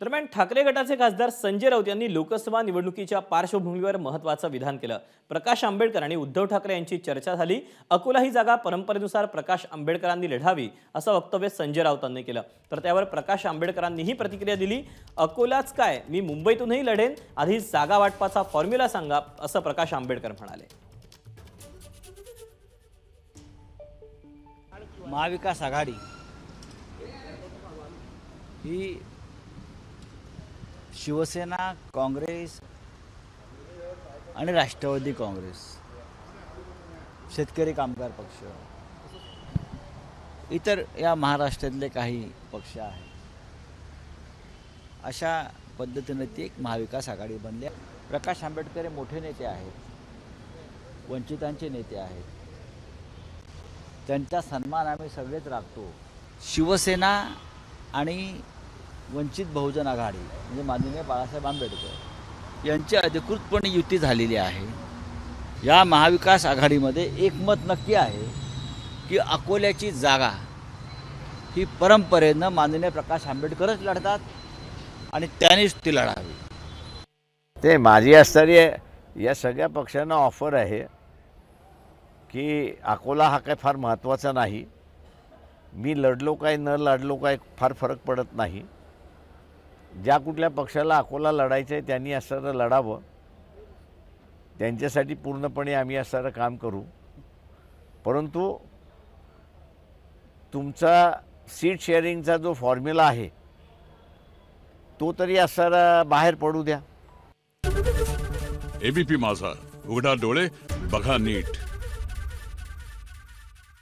दरम्यान ठाकरे गटाचे खासदार संजय राऊत यांनी लोकसभा निवडणुकीच्या पार्श्वभूमीवर महत्त्वाचं विधान केलं। प्रकाश आंबेडकर आणि उद्धव ठाकरे यांची चर्चा झाली। अकोला ही जागा परंपरेनुसार प्रकाश आंबेडकरांनी लढावी असं वक्तव्य संजय राऊतांनी केलं। तर त्यावर प्रकाश आंबेडकरांनीही प्रतिक्रिया दिली। अकोलाच काय, मी मुंबईतूनही लढेन, आधी जागा वाटपाचा फॉर्म्युला सांगा असं प्रकाश आंबेडकर म्हणाले। महाविकास आघाडी ही शिवसेना, काँग्रेस आणि राष्ट्रवादी काँग्रेस, शेतकरी कामगार पक्ष, इतर या महाराष्ट्रातले काही पक्ष आहेत, अशा पद्धतीने ती एक महाविकास आघाडी बनली आहे। प्रकाश आंबेडकर हे मोठे नेते आहेत, वंचितांचे नेते आहेत, त्यांचा सन्मान आम्ही सगळेच राखतो। शिवसेना आणि वंचित बहुजन आघाडी म्हणजे माननीय बाळासाहेब आंबेडकर यांची अधिकृतपणे युती झालेली आहे। या महाविकास आघाडीमध्ये एकमत नक्की आहे की अकोल्याची जागा ही परंपरेनं माननीय प्रकाश आंबेडकरच लढतात आणि त्यांनीच ती लढावी। ते माझी असणारी या सगळ्या पक्षांना ऑफर आहे की अकोला हा काय फार महत्त्वाचा नाही, मी लढलो काय न लढलो काय फार फरक पडत नाही। ज्या कुठल्या पक्षाला अकोला लढायचं आहे त्यांनी असणारं लढावं, त्यांच्यासाठी पूर्णपणे आम्ही असणारं काम करू। परंतु तुमचा सीट शेअरिंगचा जो फॉर्म्युला आहे तो तरी असणारा बाहेर पडू द्या। एबीपी माझा, उघडा डोळे बघा नीट।